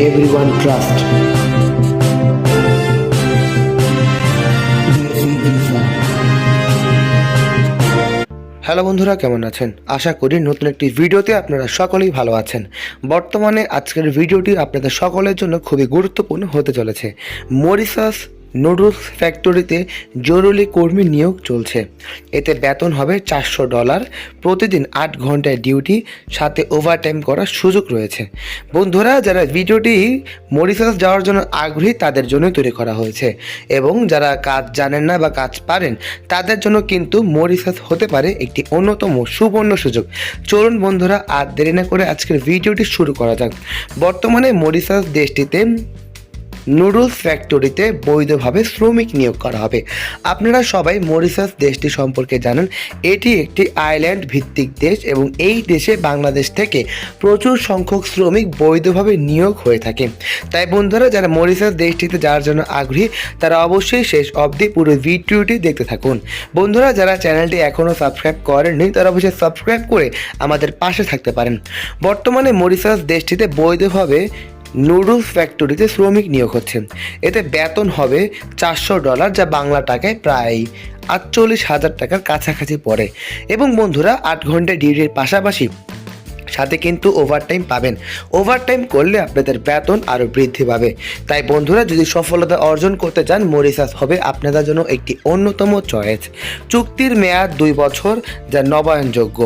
everyone trust. Hello বন্ধুরা, কেমন আছেন? আশা করি নতুন একটি ভিডিওতে আপনারা সকলেই ভালো আছেন। বর্তমানে আজকের ভিডিওটি আপনাদের সকলের জন্য খুবই গুরুত্বপূর্ণ হতে চলেছে। মরিশাস নুডলস ফ্যাক্টরিতে জরুরি কর্মী নিয়োগ চলছে। এতে বেতন হবে $400, প্রতিদিন 8 ঘন্টায় ডিউটি, সাথে ওভারটাইম করার সুযোগ রয়েছে। বন্ধুরা, যারা ভিডিওটি মরিশাস যাওয়ার জন্য আগ্রহী তাদের জন্য তৈরি করা হয়েছে, এবং যারা কাজ জানেন না বা কাজ পারেন তাদের জন্য কিন্তু মরিশাস হতে পারে একটি অন্যতম সুবর্ণ সুযোগ। চলুন বন্ধুরা, আর দেরি না করে আজকের ভিডিওটি শুরু করা যাক। বর্তমানে মরিশাস দেশটিতে নুডলস ফ্যাক্টরিতে বৈধভাবে শ্রমিক নিয়োগ করা হবে। আপনারা সবাই মরিশাস দেশটি সম্পর্কে জানেন। এটি একটি আইল্যান্ড ভিত্তিক দেশ, এবং এই দেশে বাংলাদেশ থেকে প্রচুর সংখ্যক শ্রমিক বৈধভাবে নিয়োগ হয়ে থাকে। তাই বন্ধুরা, যারা মরিশাস দেশটিতে যাওয়ার জন্য আগ্রহী তারা অবশ্যই শেষ অবধি পুরো ভিডিওটি দেখতে থাকুন। বন্ধুরা, যারা চ্যানেলটি এখনও সাবস্ক্রাইব করেননি তারা অবশ্যই সাবস্ক্রাইব করে আমাদের পাশে থাকতে পারেন। বর্তমানে মরিশাস দেশটিতে বৈধভাবে নুডলস ফ্যাক্টরিতে শ্রমিক নিয়োগ হচ্ছে। এতে বেতন হবে $400, যা বাংলা টাকায় প্রায় 48,000 টাকার কাছাকাছি পড়ে। এবং বন্ধুরা, 8 ঘন্টা ডিউটির পাশাপাশি সাথে কিন্তু ওভারটাইম পাবেন। ওভারটাইম করলে আপনাদের বেতন আরও বৃদ্ধি পাবে। তাই বন্ধুরা, যদি সফলতা অর্জন করতে চান মরিশাস হবে আপনাদের জন্য একটি অন্যতম চয়েস। চুক্তির মেয়াদ 2 বছর, যা নবায়নযোগ্য।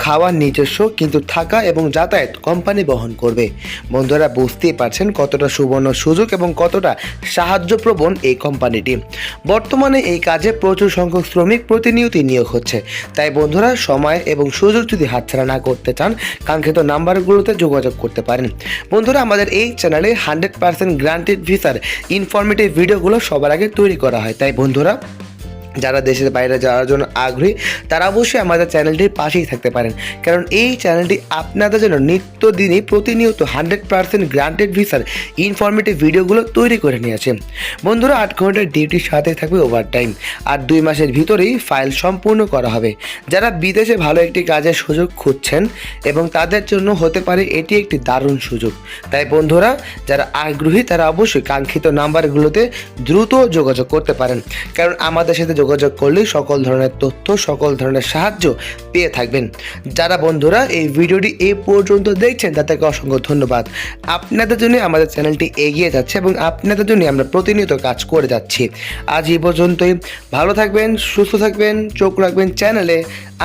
খাওয়া নিজস্ব, কিন্তু থাকা এবং যাতায়াত কোম্পানি বহন করবে। বন্ধুরা, বুঝতেই পারছেন কতটা সুবর্ণ সুযোগ এবং কতটা সাহায্যপ্রবণ এই কোম্পানিটি। বর্তমানে এই কাজে প্রচুর সংখ্যক শ্রমিক প্রতিনিয়তই নিয়োগ হচ্ছে। তাই বন্ধুরা, সময় এবং সুযোগ যদি হাতছাড়া না করতে চান কাঙ্ক্ষিত নাম্বারগুলোতে যোগাযোগ করতে পারেন। বন্ধুরা, আমাদের এই চ্যানেলে 100% গ্রান্টেড ভিসার ইনফরমেটিভ ভিডিওগুলো সবার আগে তৈরি করা হয়। তাই বন্ধুরা, যারা দেশের বাইরে যাওয়ার জন্য আগ্রহী তারা অবশ্যই আমাদের চ্যানেলটির পাশেই থাকতে পারেন, কারণ এই চ্যানেলটি আপনাদের জন্য নিত্যদিনই প্রতিনিয়ত 100% গ্রান্টেড ভিসার ইনফরমেটিভ ভিডিওগুলো তৈরি করে নিয়ে আসে। বন্ধুরা, 8 ঘন্টার ডিউটির সাথে থাকবে ওভারটাইম, আর 2 মাসের ভিতরেই ফাইল সম্পূর্ণ করা হবে। যারা বিদেশে ভালো একটি কাজের সুযোগ খুঁজছেন এবং তাদের জন্য হতে পারে এটি একটি দারুণ সুযোগ। তাই বন্ধুরা, যারা আগ্রহী তারা অবশ্যই কাঙ্ক্ষিত নাম্বারগুলোতে দ্রুত যোগাযোগ করতে পারেন, কারণ আমাদের সাথে যোগাযোগ করলেই সকল ধরনের তথ্য, সকল ধরনের সাহায্য পেয়ে থাকবেন। যারা বন্ধুরা এই ভিডিওটি এই পর্যন্ত দেখছেন তাদেরকে অসংখ্য ধন্যবাদ। আপনাদের জন্য আমাদের চ্যানেলটি এগিয়ে যাচ্ছে এবং আপনাদের জন্য আমরা প্রতিনিয়ত কাজ করে যাচ্ছি। আজ এই পর্যন্তই। ভালো থাকবেন, সুস্থ থাকবেন, চোখ রাখবেন চ্যানেলে।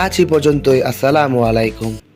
আজ এই পর্যন্তই। আসসালামু আলাইকুম।